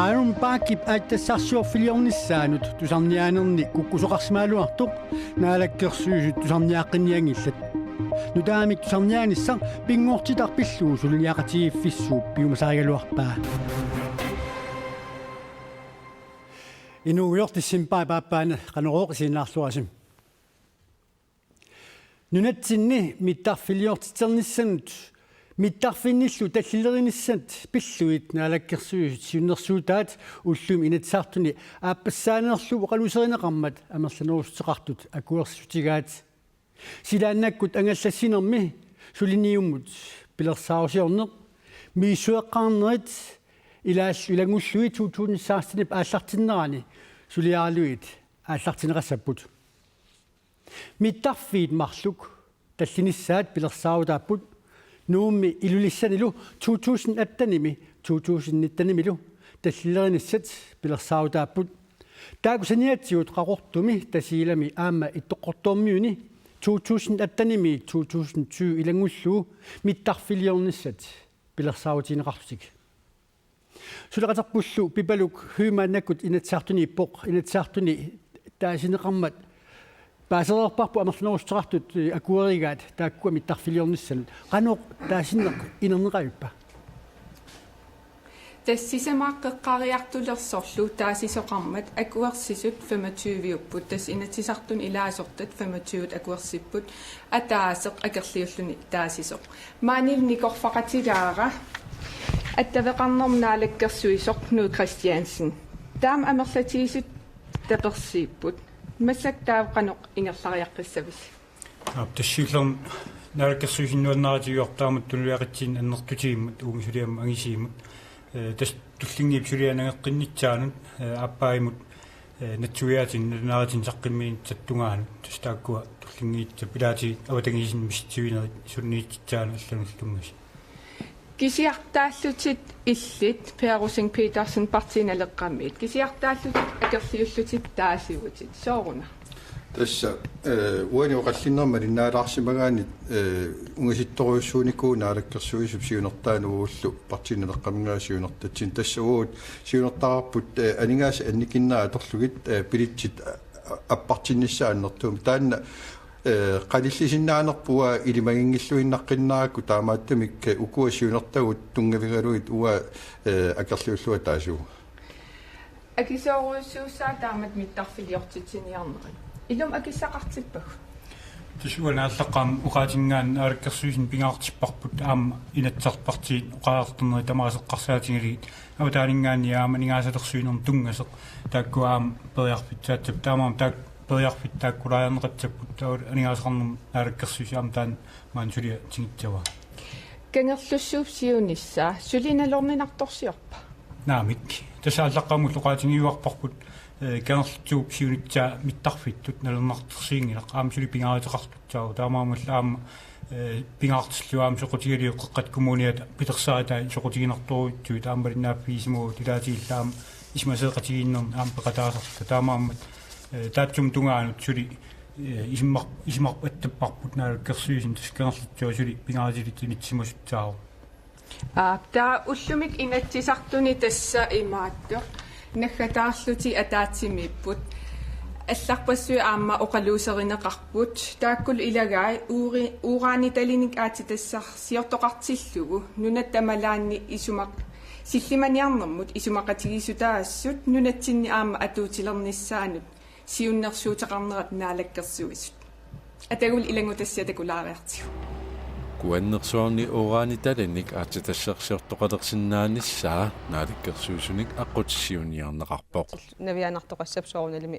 Arum paakip aattassarsuorfiliornissaanut tusarniaanerni kukkusoqarsimaaluartoq naalakkersuusut tusarniaaqqinniangillat nutaamik tusarniaanissar pinguortitarpilluu suluniaqatigiffissuup piumasarigaluarpaa inuuyortissimpa paappaana qanerooqisiinnaarluasim nunatsinni mittarfiliortiternissannut mittarfinnillu tallilerinissat pilluit naalakkersuusut siunnersuutaat ullum inatsaartuni aappassaanерlу qaluserineqarmat amerlanerusteqartut akuersutigaat silaannakkut angallassinermi suliniummut pilersaarusiorneq miisueqqarnerit ilangulluit 2016 aallartinnerani suliaaluit aallartineqassapпут mittarfiit marluk tallinissaat pilersaaruutaapput nuummi ilulissanilu 2018 2019 tallilerinissat pilersaaruutaapput taakusaniatsiut qaqortumi tasiilami aamma ittoqqortoormiuni 2018 2020 ilangulluu mittarfiliornissat pilersaaruutiineqarlusik suleqaterpullu pipaluk hymaannakut inatsaartuni ippoq inatsaartuni taasineqarmat paasererparpu amerlanerusteqartut akuerigaat taakkua mittarfiliornissanut qanoq taasinneq inerneqayuppa тассисамааққеққариартулерсорлу таасисоқармат акуерсисут 25-уппут тас инатсисартун илаасортат 25-ут акуерсиппут атаасеқ акерлиуллуни таасисоқ маанил никорфақатигаара аттавеқарнермнаалаккерсуисоқ Knud Christiansen таам амерлатигисут таперсииппут массак таавқаноқ ингерлариаққиссавис тассииллерн наалаккерсуисиннуаннаратигиортаамат тулуяқитсин аннертутигиммат уумисулиам ангисииммат тас туллингип сулианагеққиннитсаанут аппаимут натсуяатин наратин саққиммиин таттунгаан тастааккуа туллингиитса пилаати аватангисин миссивинерит сунниитсаану аллануллунгас кисиартааллутит иллит Перусин Петерсен партиналеққаммит кисиартааллутит акерлиуллутит таасиутит сооруна тасса уани оқаллиннерма линнаалаарсимагаани унгаситторуйуссууникуу наалаккерсуисуп сиунертаануугуллу партиналеққамингаасиунертатсин тассагуут сиунертаарпут анингааса анникиннаа аторлугит пилитсит аппартинниссааннэртуум таанна qalillisinnaanerpua ilimagingilluinnaqqinnaakku taamaattamik ukuasiunertagut tungaviraluit uwa akerliullua taasuu акисооруйуссуусаа таамат миттарфилиортитсиниарнери илум акиссақартиппаг тисуанааллаққам уqaатингаан аалаккерсуисин пингаартиппарпут аама инатсарпартиит уqaартэрнери тамаасеққарсаатингилигит аватаалингаани аама нигаасалерсуинерн тунгасеқ тааккуаама периарпитсаатсап таамаам таак периарпит тааккулаярнеқатсаппут таул анигаасеқарнерм аалаккерсуисаам таан маансулиа тигитсава кангерлуссууп сиунissaa сулиналорнинарторсиорпа наамик тасааллаққаму луqaатингиуарпарпут кангерлуттууп сиунитсаа миттарфиттут налернартерсиингилақ аамсули пингаатеқартутсаа таамаамалла аама пингаартиллуаам соқутигалиоққат коммуниат питерсаатай соқутигинарторуутсуит аамбалиннааффиисимуу тилаатииллаам исмасеқатигиннерн аампеқатаасарта таамааммат таатсум тунгаанут сули исмар аттаппарпут наалаккерсуисин тасканерлутсуа сули пингаатилит инитсимусутсаару таа уллумик инатсисартуни тасса имаатто наггатаарлути атаатсимиппут алларпассуи аама оқалуусеринеқарпут тааккул илагай ураани талиник аати тассар сиортоқартиллугу нунат тамалаанни исумақ силлиманиарнэрмут исумақатигисутаассут нунатсинни аама атуутилерниссаанут сиуннерсуутеқарнерат наалаккерсуисут атагул илангутассиатакулаариартигу куаннерсуарни ураани талиник аати тассарсиортоқалерсиннаанissaa наалаккерсуусуник аққутиссиуниарнеқарпоқ навианартоқассап сооруналими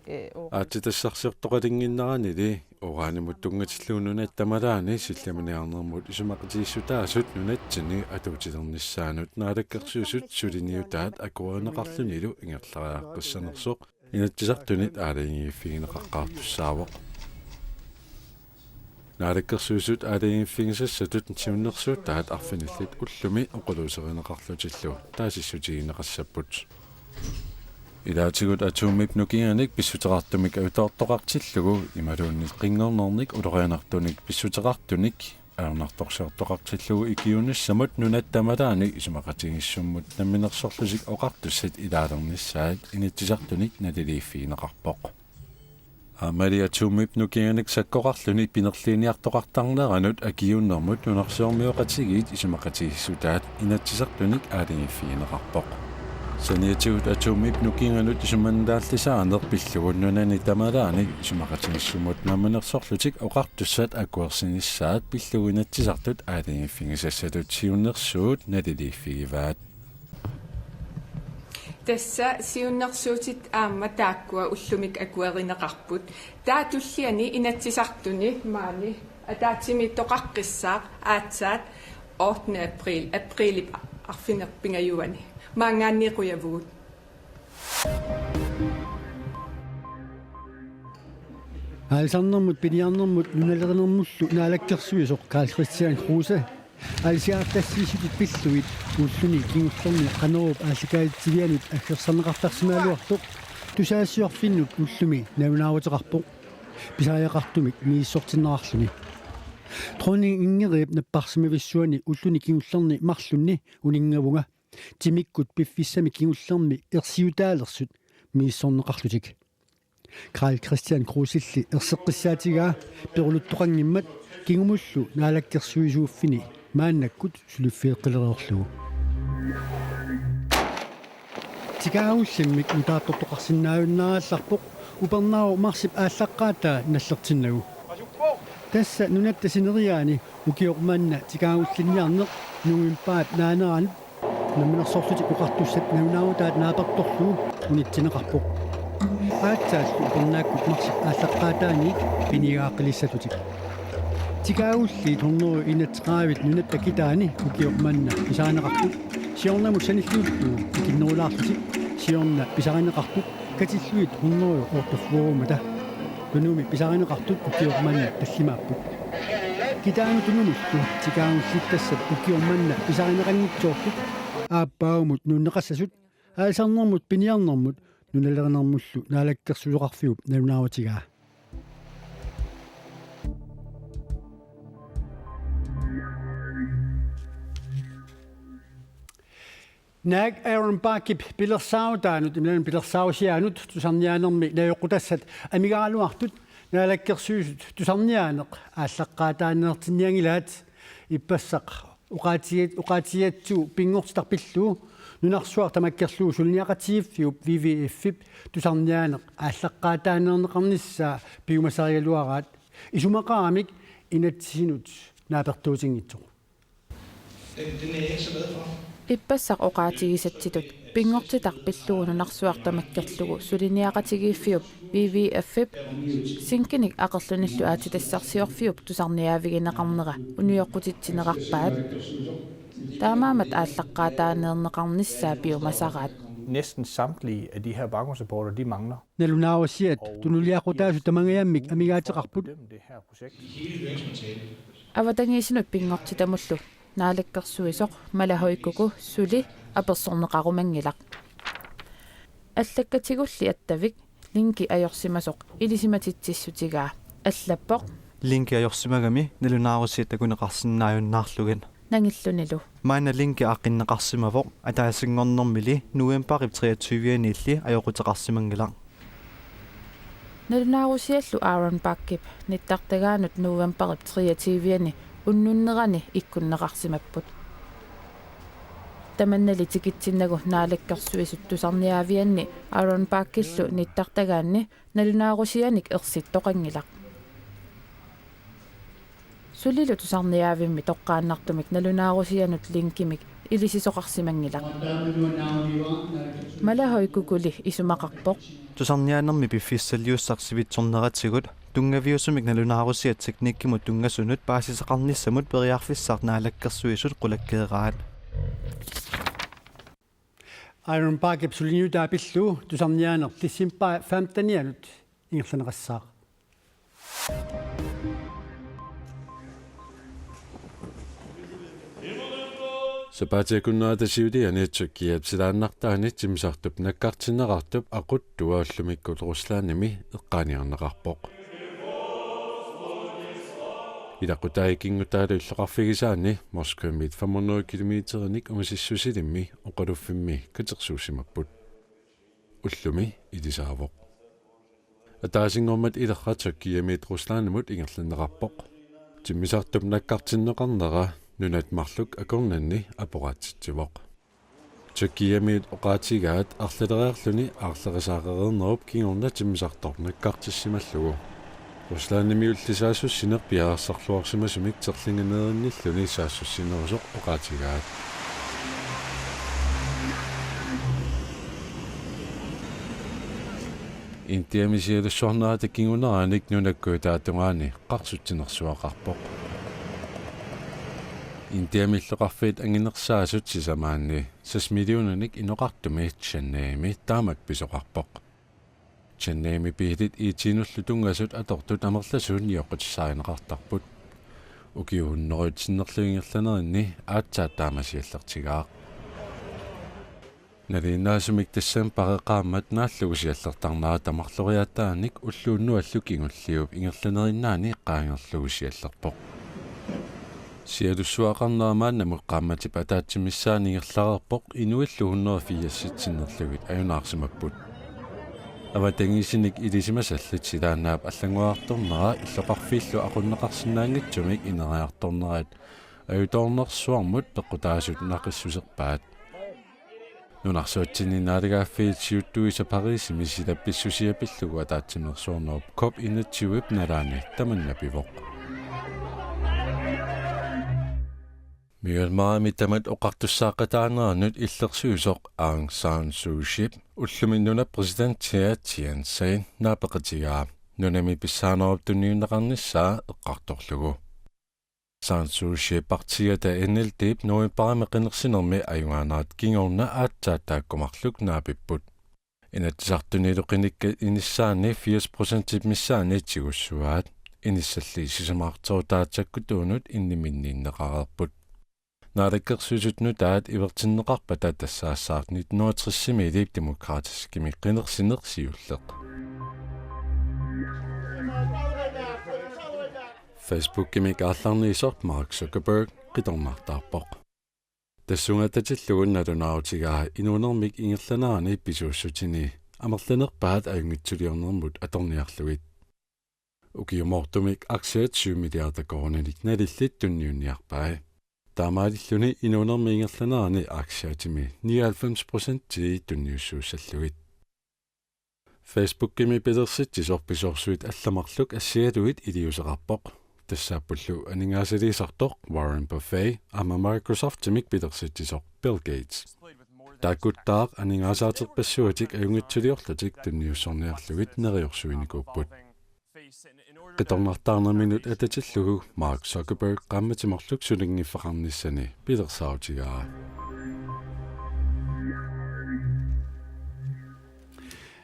аати тассарсиортоқалингиннеранили ураанимут тунгатиллуунунат тамалаани силламаниарнермут исумақатигиссутаасут нунатсини атуутилерниссаанут наалаккерсуусут сулиниутаат акуаринеқарлунилу ингерлариаққиссанерсоқ инатсисартунит аалингииффигинеқаққартуссаавоқ наалаккерсуусут аалингииффигисассатут сиуннерсуутаат арфиниллит уллуми оқулуусеринеқарлутиллу таасиссутигинеқассаппут илаатигут атуумип нукианик писсутеқартумик авитаортоқартиллугу ималуунни қингорнерник улорианартуник писсутеқартуник аернарторсиортоқартиллугу икиунissамут нунаттамалаани исумақатигиссуммут намминерсорлусик оқартуссат илаалернissaат инитсисартуник налилииффиинеқарпоқ Maria Tumip nukeenik sakkoqarluni pinerliiniartoqartarneranut akiunnermut nunarsoormiuqatigit isumaqatigissutaat inatsisartunik aalingiffiineqarpoq Saniatuut Tumip nukiinganut isumandaallisaaner pillugunnunani tamalaani isumaqatigissummut nammanersorlutik oqartussat akuersinissaat pilluguinatsisartut aalingiffingisassatut siunnersuut naliliiffigivaat Tässä siunnersuutit aamma taakkua ullumik akuerineqarput taatulliani inatsisartuni maani ataatimiittoqaqqissaaq aatsaat 8. april arfinerpingajuani maangaanniquyavugut Alsannermut piniarnermut nunalerinermullu naalakkersuisoq Karl Christian Kruse алисиартассисит пиллуит уллуни кингуллерни канеруп аалликаалитсивианут аггерсарнеқартарсимаалуартоқ тусаассиорфиннут уллуми навунааутеқарпоқ писааяқартумик мииссортиннеқарлуни трони ингерип наппарсимависсуани уллуни кингуллерни марлунни унингавунга тимиккут пиффиссами кингуллерми ерсиутаалерсут мииссорнеқарлутик Karl Christian Krusилли ерсеққиссаатигаа перулуттоқангиммат кингумуллу наалаккерсуисууффини мааннаккут сулиффиэққилериорлугу тикаауллиммик нутааттортоқарсинааюннараалларпоқ упернаару марсип ааллаққаатаа наллертиннагу тасса нунаттасинериаани укиормаанна тикаауллинниарнеқ нуимпаат наанеран наминерсорлути уқартуссат наунаутаат нааперторлугу унитсинеқарпоқ аатсааллу упернааккут марсип ааллаққаатаани пинигааққилиссатутик тикааулли торнеру инатсеқаавит нунатта китаани укиормаанна писаанеқартут сиорнамут саниллууллуу икиннерулаарлутик сиорна писаринеқартут катиллуит торнеру ортоффуурумата тунуми писаринеқартут укиормаанна таллимааппут китаани тунумуллу тикаауллиттассат укиормаанна писаринеқангитсуортут ааппаумут нуннеқассасут аасарнэрмут пиниарнэрмут нуналернэрмуллу наалаккерсулеқарфиуп наунааватигаа Nag Aaron Bakip pilersautaanut imlan pilersausiaanut tusarniaanermi layoqutassat amigaaluartut naalakkersuusut tusarniaaneq ааllaqqaataanneertinniangilaat ippassaq uqaatiatsu pingortarpilluu nunarsuar tamakkerluu sulniaqatiiffiup VVF-ip tusarniaaneq ааllaqqaataanneerneqarnissaa piumasarialuaraat isumaqaamik inatsinut naapertuutingitsoq Den er jeg ikke så glad for. Ippassaq oqaatigisatsitut pingortitaqpillugu suliniaqatigiiffiup VVF-ip sinkinik aqerlunillu aatitassarsiorfiup tusarniaavigineqarnera unioqqutitsineqarpaat taamaamat ааllaqqaataanneerneqarnissaa piumasaraat Næsten samtlige af de her baggrundsrapporter, de mangler. nalunaawasiat tunuliaqutaasu tamangayammik amigaateqarput Det her projekt. avatangiisinut pingortitamullu naalakkersuisoq malahoikkuku suli apersorneqarumangilaq allakkatigulli attavik linki ajorsimasoq ilisimatitsissutigaa allappoq linki ajorsimagami nalunaarusiat takuneqarsinnaajunnaarlugan nangillunilu maana linki aqqinneqarsimavoq ataasingornermili novemberip 23 illi ajoquteqarsimangilaq nalunaarusiallu Aaron Bakip nittaqtagaanut novemberip 23 unnunnerani ikkunneqarsimapput tamannali tikitsinnagu naalakkersuisut tusarniaavianni Aaron Bakillu nittaqtagaanni nalunaarusianik ersittoqangilaq sulilu tusarniaavimmi toqqaannartumik nalunaarusianut linkimik ilisisoqarsimangilaq malahoikukuli isumaqarpoq tusarniaanermi piffissalliussarsivitorneratigut tungaviusumik nalunaarusiat teknikkimut tungasunut paasiseqarnissamut periarfissaart naalakkersuisut qulakkeeraat Iron Bakip suliniutaa pilluu tusarniaaner tissimpaa 15 ingerlaneqassaaq Sapatiakunnaatasiulianiatsukkiat silaannartaanit simsartup nakkartinneqartup aquttuaallumikku Ruslaanimi eqqaaniarneqarpoq Ilaqutaikingutalu illoqarfigisaani Moskvamit 500 kilometernik umasissusilimmi oqaluffimmi katersuusimapput. Ullumi ilisaawoq. Ataasingormat ilerratakkiamit Ruslaanamut ingerlanneqarpoq. Timmisartup nakkartinneqarnera nunatmarluk akornanni apoqaatitsivoq. Takkiamit oqaatigaat arlaleriarluni aarlerisaaqerernerup kingorna timmisartor nakkartissimallugu. Ruslaanami ullisaasussinaq piaarsarluarsimasumik terlinganeerinnilluni saassussinerusoq oqaatigaat. Intiamisialussornaata kinguneranik nunakkuutaatungaani qarsuttinersuaqarpoq. Intiamilleqarfiit anginersaasut sisamaanni 6 millionanik inoqartumi Channeemi taamak pisoqarpoq. Channeemi piilit iitinullu tungasut atortut amerlasuun ioqutissaarinaqartarput. Ukiuhunneruitsinnerluingirlanerini aatsaat taamasiallertigaaq. Naliinnaasumik tassaan pareqaammat naallugusiallertarnera tamarloriaataanik ulluunnuallu kingulliup ingerlanerinnaani qaangerlugusiallerpoq. Sialussuaqarneramaanna muqqaammatip ataatsimissaaningerlarerpoq inuillu 184 ajunaarsimapput. Avatangisinik ilisimasallut silaannaap аллангуаартэрнера иллоқарфииллу aqunneqarsinnaangitсумик инериарторнерат аюторнерсуармут пеққутаасут нақиссусерпаат. Нунарсуатсининаалагааффиит сиуттуиса Парисими силапписсусиапиллугу атаатсимерсуарнеруп коп инатсиуип налаани таманнапивоқ. Миалмаами тамат оқартуссаақатаанернут иллерсуусоқ Aung San Suu Kyi уллуминнуна президентиа Thein Sein наапеқатигаа нунами писсаанеруп тунниуннеқарниссаа эққарторлугу. San Suu Kyi партиата NLD ноимпарами қинерсинерми аюнгаанаат кингорна аатсааттааккумарлук наапиппут. Инатсартунилоқиникка иниссаани 80% миссаани тигуссуаат иниссалли сисамаартерутаатсаккутуунут инниминнииннеқарерпут. Наалаккерсуусутну таат ивертиннеқарпата тассаассаат 1960-милип демократискими қинерсинерсиуллеқ. Facebook-кими аалларниисорт Mark Zuckerberg қиторнартаарпоқ. Тассунгататиллугун налунаарутигаа инуунермик ингерланаарани писууссутини амерланерпаат аюнгитсулиорнермут аторниарлугит. Укиумортумик аксиат 7 миллиарда коронаник налиллит тунниунниарпаа. Таамаалиллуни инуунерми ингерланаарани аксиатими 99% ти тунниуссууссаллугит. Facebook-кими пилерситсисорписорсуит алламарлук ассиалуит илиусеқарпоқ. Тассааппуллу анингаасалиисартоқ Warren Buffett ама Microsoft-тимик пилерситсисоқ Bill Gates. Таакуттаақ анингаасаатерпассуатик аюнгитсулиорлатик тунниуссорниарлугит нериорсуиникууппут. Қиторнартаарнаминут ататиллугу Mark Zuckerberg qammatиморлук сулингиффақарниссани пилерсаутигаа.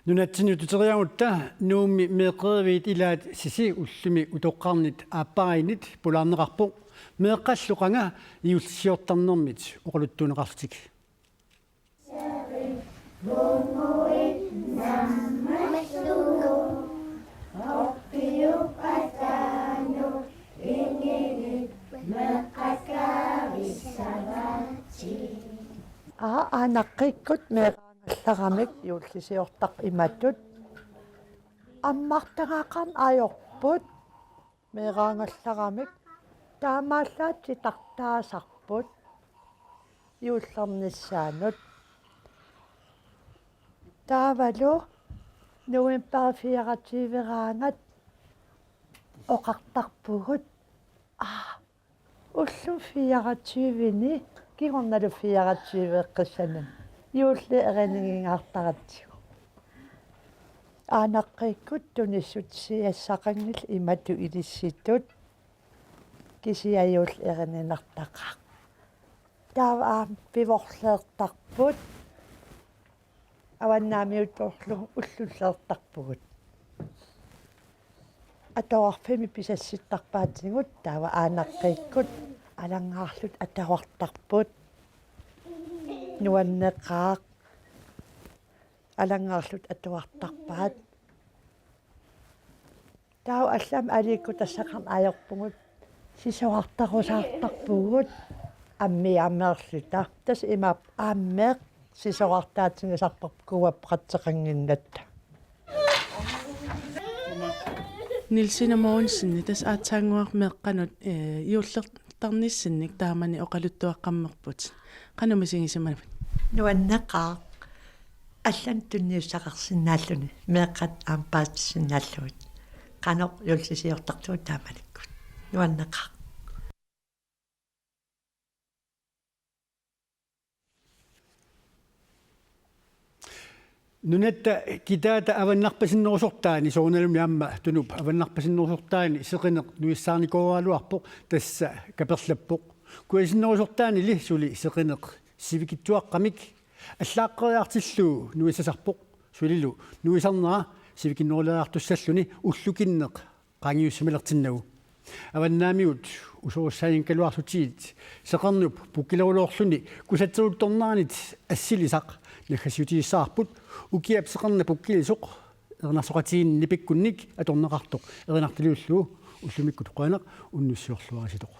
Нунатсинутутериагутта нуумми меэққеривит илаат сиси уллуми утоққарнит ааппаринит пулаарнеқарпоқ меэққаллуқанга иулсиортарнэрмит оқалуттунеқартик. Aanaqqikkut meeqaangallarmik iullisiortaq imattut аммартагаақарн аёрпут меэраангалларамик таамааллаат ситартаасарпут иуллерниссаанут таавалу нуимпаафиаративераангат оқартарпугут уллум фиаративини кигорналу фиаративеэққиссанан иулли эринигингаартаратсигу aanaqqiikkut tunissut siassaqangil imatu ilissitut kisiayuul erinинартaqaq taava pivorleertarput avannaamiuttorlu ullulleertarpugut атоарфими писасситтарпаатингут таава aanaqqiikkut алангаарлут атавартарпут нуаннеқаақ алангаарлут атуартарпаат таа аллам аликку тассақарн аёрпугут сисоартарусаартарпугут аммиаммерлута тас имаап ааммеэк сисоартаатингасарпар куаппақатсеқангиннатта Нилсина Моонсинни тас аатсаангуар меэққанут иуллертарниссинник таамани оқалуттуаққаммерпут қанумисигисиманап нуаннеқаа аллан тунниуссақарсинааллуни меэққат аампаатиссинааллугит қано юлсисиортартуут таамаликкут нуаннеқаа нунатта китаата аваннарпасиннерусортаани соорналуми аама тунуп аваннарпасиннерусортаани сеқинеқ нуиссаарникоалуарпоқ тасса каперлаппоқ куасиннерусортаани ли сули сеқинеқ сивикиттуаққамик аллааққериартиллуу нуиссасарпоқ сулилу нуисарнера сивикиннерулаартуссаллуни уллукиннеқ қангиуссамалертиннагу аваннаамиут усууссаин калуарсутиит сеқарнуп пуккилерулоорлуни кусатсерутторнаанит ассилисақ нахасиутииссаарпут укиап сеқарна пуккилисоқ ернарсоқатиин нипиккунник аторнеқартоқ ернартилиуллуу уллумикку тоқанеқ уннуссиорлуариситоқ